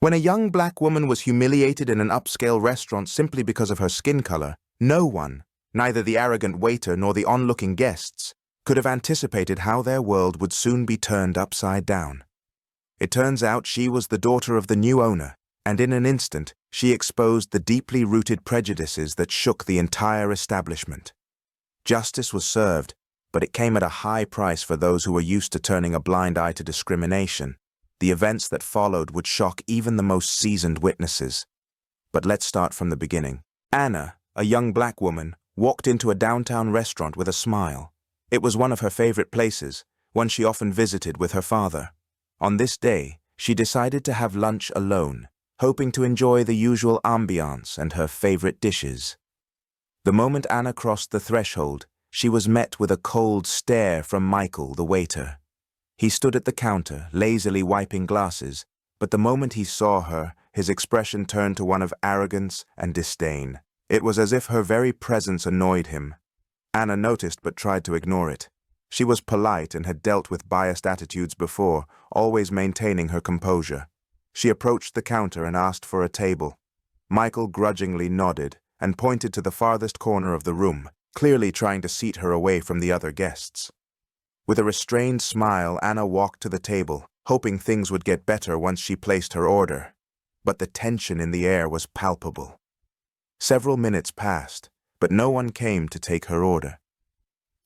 When a young black woman was humiliated in an upscale restaurant simply because of her skin color, no one, neither the arrogant waiter nor the onlooking guests, could have anticipated how their world would soon be turned upside down. It turns out she was the daughter of the new owner, and in an instant she exposed the deeply rooted prejudices that shook the entire establishment. Justice was served, but it came at a high price for those who were used to turning a blind eye to discrimination. The events that followed would shock even the most seasoned witnesses. But let's start from the beginning. Anna, a young black woman, walked into a downtown restaurant with a smile. It was one of her favorite places, one she often visited with her father. On this day, she decided to have lunch alone, hoping to enjoy the usual ambiance and her favorite dishes. The moment Anna crossed the threshold, she was met with a cold stare from Michael, the waiter. He stood at the counter, lazily wiping glasses, but the moment he saw her, his expression turned to one of arrogance and disdain. It was as if her very presence annoyed him. Anna noticed but tried to ignore it. She was polite and had dealt with biased attitudes before, always maintaining her composure. She approached the counter and asked for a table. Michael grudgingly nodded and pointed to the farthest corner of the room, clearly trying to seat her away from the other guests. With a restrained smile, Anna walked to the table, hoping things would get better once she placed her order. But the tension in the air was palpable. Several minutes passed, but no one came to take her order.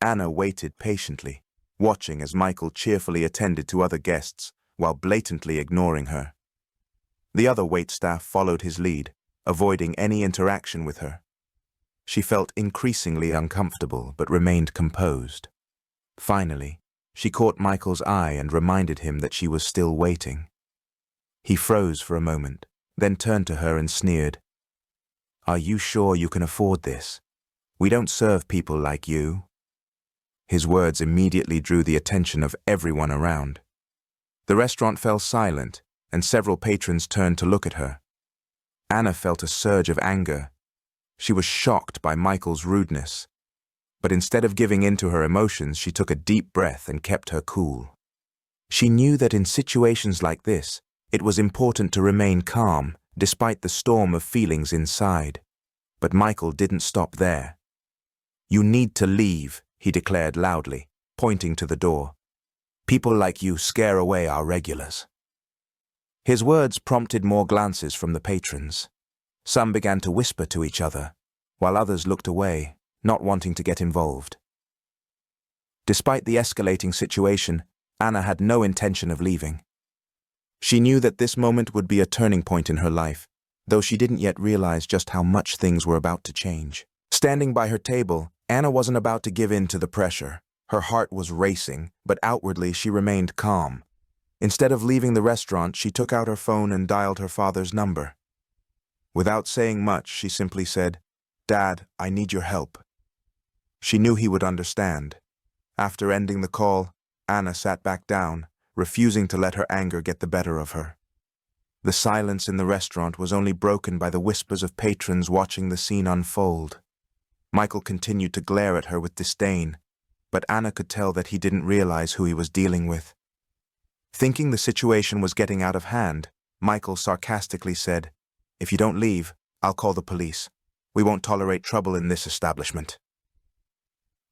Anna waited patiently, watching as Michael cheerfully attended to other guests while blatantly ignoring her. The other waitstaff followed his lead, avoiding any interaction with her. She felt increasingly uncomfortable but remained composed. Finally, she caught Michael's eye and reminded him that she was still waiting. He froze for a moment, then turned to her and sneered. "Are you sure you can afford this? We don't serve people like you." His words immediately drew the attention of everyone around. The restaurant fell silent, and several patrons turned to look at her. Anna felt a surge of anger. She was shocked by Michael's rudeness. But instead of giving in to her emotions, she took a deep breath and kept her cool. She knew that in situations like this, it was important to remain calm, despite the storm of feelings inside. But Michael didn't stop there. "You need to leave," he declared loudly, pointing to the door. "People like you scare away our regulars." His words prompted more glances from the patrons. Some began to whisper to each other, while others looked away, not wanting to get involved. Despite the escalating situation, Anna had no intention of leaving. She knew that this moment would be a turning point in her life, though she didn't yet realize just how much things were about to change. Standing by her table, Anna wasn't about to give in to the pressure. Her heart was racing, but outwardly she remained calm. Instead of leaving the restaurant, she took out her phone and dialed her father's number. Without saying much, she simply said, "Dad, I need your help." She knew he would understand. After ending the call, Anna sat back down, refusing to let her anger get the better of her. The silence in the restaurant was only broken by the whispers of patrons watching the scene unfold. Michael continued to glare at her with disdain, but Anna could tell that he didn't realize who he was dealing with. Thinking the situation was getting out of hand, Michael sarcastically said, "If you don't leave, I'll call the police. We won't tolerate trouble in this establishment."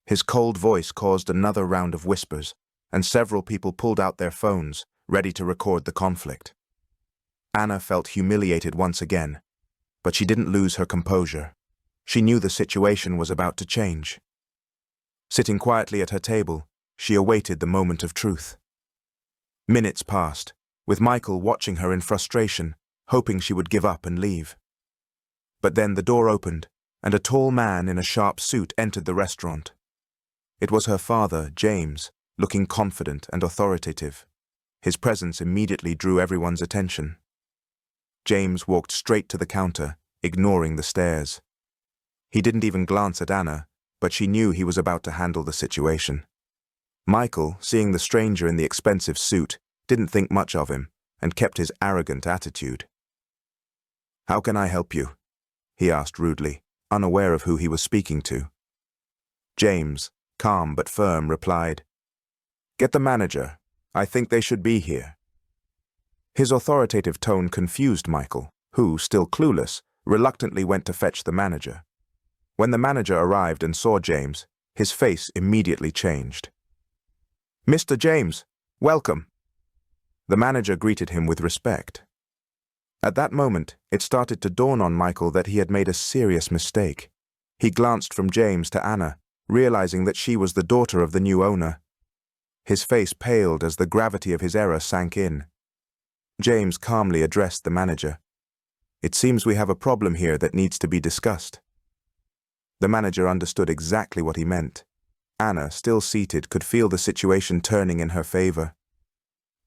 His cold voice caused another round of whispers, and several people pulled out their phones, ready to record the conflict. Anna felt humiliated once again, but she didn't lose her composure. She knew the situation was about to change. Sitting quietly at her table, she awaited the moment of truth. Minutes passed, with Michael watching her in frustration, hoping she would give up and leave. But then the door opened, and a tall man in a sharp suit entered the restaurant. It was her father, James, looking confident and authoritative. His presence immediately drew everyone's attention. James walked straight to the counter, ignoring the stares. He didn't even glance at Anna, but she knew he was about to handle the situation. Michael, seeing the stranger in the expensive suit, didn't think much of him and kept his arrogant attitude. "How can I help you?" he asked rudely, unaware of who he was speaking to. James, calm but firm, replied, "Get the manager. I think they should be here." His authoritative tone confused Michael, who, still clueless, reluctantly went to fetch the manager. When the manager arrived and saw James, his face immediately changed. "Mr. James, welcome." The manager greeted him with respect. At that moment, it started to dawn on Michael that he had made a serious mistake. He glanced from James to Anna, realizing that she was the daughter of the new owner. His face paled as the gravity of his error sank in. James calmly addressed the manager. "It seems we have a problem here that needs to be discussed." The manager understood exactly what he meant. Anna, still seated, could feel the situation turning in her favor.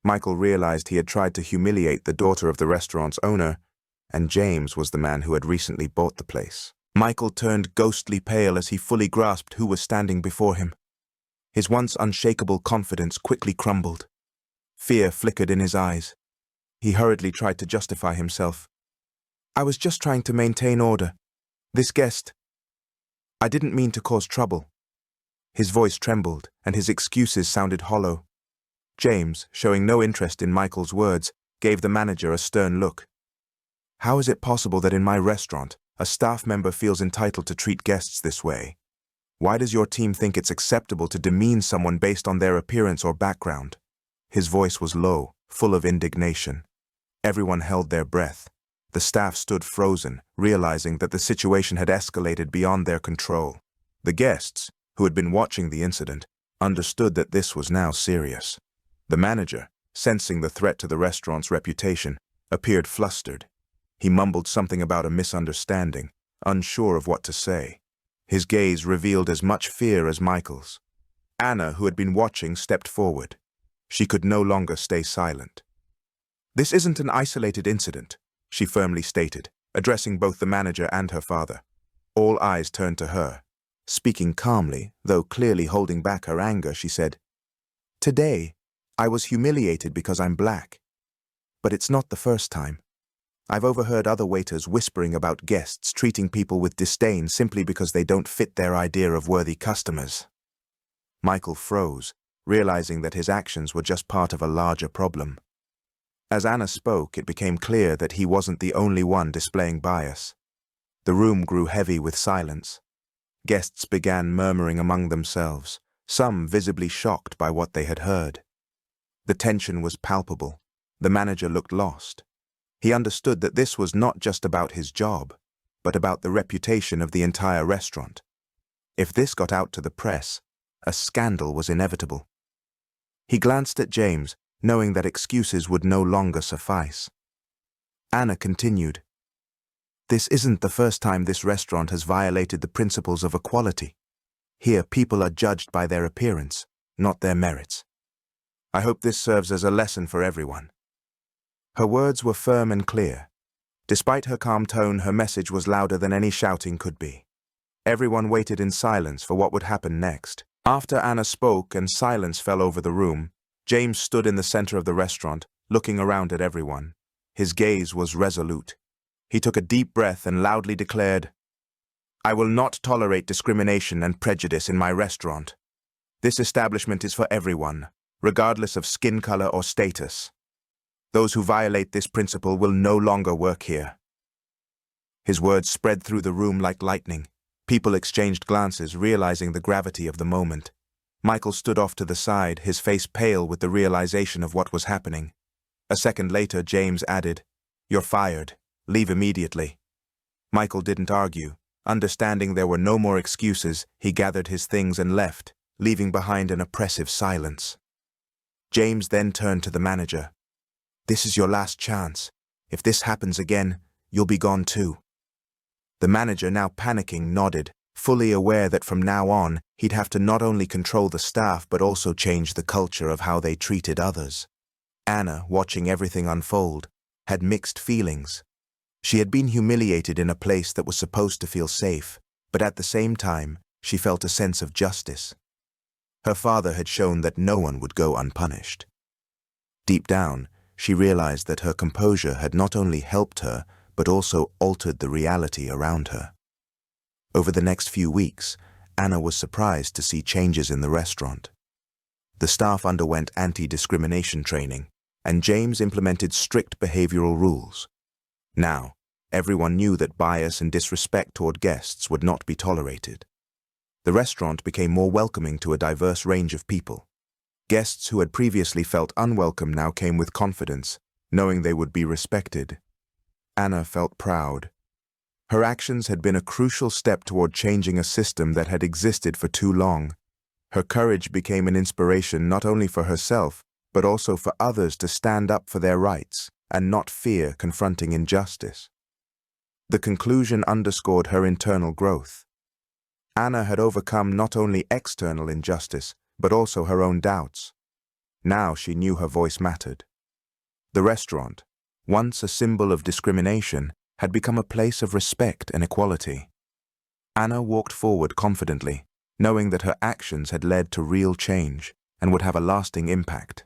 Michael realized he had tried to humiliate the daughter of the restaurant's owner, and James was the man who had recently bought the place. Michael turned ghostly pale as he fully grasped who was standing before him. His once unshakable confidence quickly crumbled. Fear flickered in his eyes. He hurriedly tried to justify himself. "I was just trying to maintain order. This guest... I didn't mean to cause trouble." His voice trembled, and his excuses sounded hollow. James, showing no interest in Michael's words, gave the manager a stern look. "How is it possible that in my restaurant, a staff member feels entitled to treat guests this way? Why does your team think it's acceptable to demean someone based on their appearance or background?" His voice was low, full of indignation. Everyone held their breath. The staff stood frozen, realizing that the situation had escalated beyond their control. The guests, who had been watching the incident, understood that this was now serious. The manager, sensing the threat to the restaurant's reputation, appeared flustered. He mumbled something about a misunderstanding, unsure of what to say. His gaze revealed as much fear as Michael's. Anna, who had been watching, stepped forward. She could no longer stay silent. "This isn't an isolated incident," she firmly stated, addressing both the manager and her father. All eyes turned to her. Speaking calmly, though clearly holding back her anger, she said, "Today, I was humiliated because I'm black. But it's not the first time. I've overheard other waiters whispering about guests treating people with disdain simply because they don't fit their idea of worthy customers." Michael froze, realizing that his actions were just part of a larger problem. As Anna spoke, it became clear that he wasn't the only one displaying bias. The room grew heavy with silence. Guests began murmuring among themselves, some visibly shocked by what they had heard. The tension was palpable. The manager looked lost. He understood that this was not just about his job, but about the reputation of the entire restaurant. If this got out to the press, a scandal was inevitable. He glanced at James, knowing that excuses would no longer suffice. Anna continued, "This isn't the first time this restaurant has violated the principles of equality. Here, people are judged by their appearance, not their merits. I hope this serves as a lesson for everyone." Her words were firm and clear. Despite her calm tone, her message was louder than any shouting could be. Everyone waited in silence for what would happen next. After Anna spoke and silence fell over the room, James stood in the center of the restaurant, looking around at everyone. His gaze was resolute. He took a deep breath and loudly declared, "I will not tolerate discrimination and prejudice in my restaurant. This establishment is for everyone, regardless of skin color or status. Those who violate this principle will no longer work here." His words spread through the room like lightning. People exchanged glances, realizing the gravity of the moment. Michael stood off to the side, his face pale with the realization of what was happening. A second later, James added, "You're fired. Leave immediately." Michael didn't argue. Understanding there were no more excuses, he gathered his things and left, leaving behind an oppressive silence. James then turned to the manager. "This is your last chance. If this happens again, you'll be gone too." The manager, now panicking, nodded, fully aware that from now on, he'd have to not only control the staff but also change the culture of how they treated others. Anna, watching everything unfold, had mixed feelings. She had been humiliated in a place that was supposed to feel safe, but at the same time, she felt a sense of justice. Her father had shown that no one would go unpunished. Deep down, she realized that her composure had not only helped her, but also altered the reality around her. Over the next few weeks, Anna was surprised to see changes in the restaurant. The staff underwent anti-discrimination training, and James implemented strict behavioral rules. Now, everyone knew that bias and disrespect toward guests would not be tolerated. The restaurant became more welcoming to a diverse range of people. Guests who had previously felt unwelcome now came with confidence, knowing they would be respected. Anna felt proud. Her actions had been a crucial step toward changing a system that had existed for too long. Her courage became an inspiration not only for herself, but also for others to stand up for their rights and not fear confronting injustice. The conclusion underscored her internal growth. Anna had overcome not only external injustice, but also her own doubts. Now she knew her voice mattered. The restaurant, once a symbol of discrimination, had become a place of respect and equality. Anna walked forward confidently, knowing that her actions had led to real change and would have a lasting impact.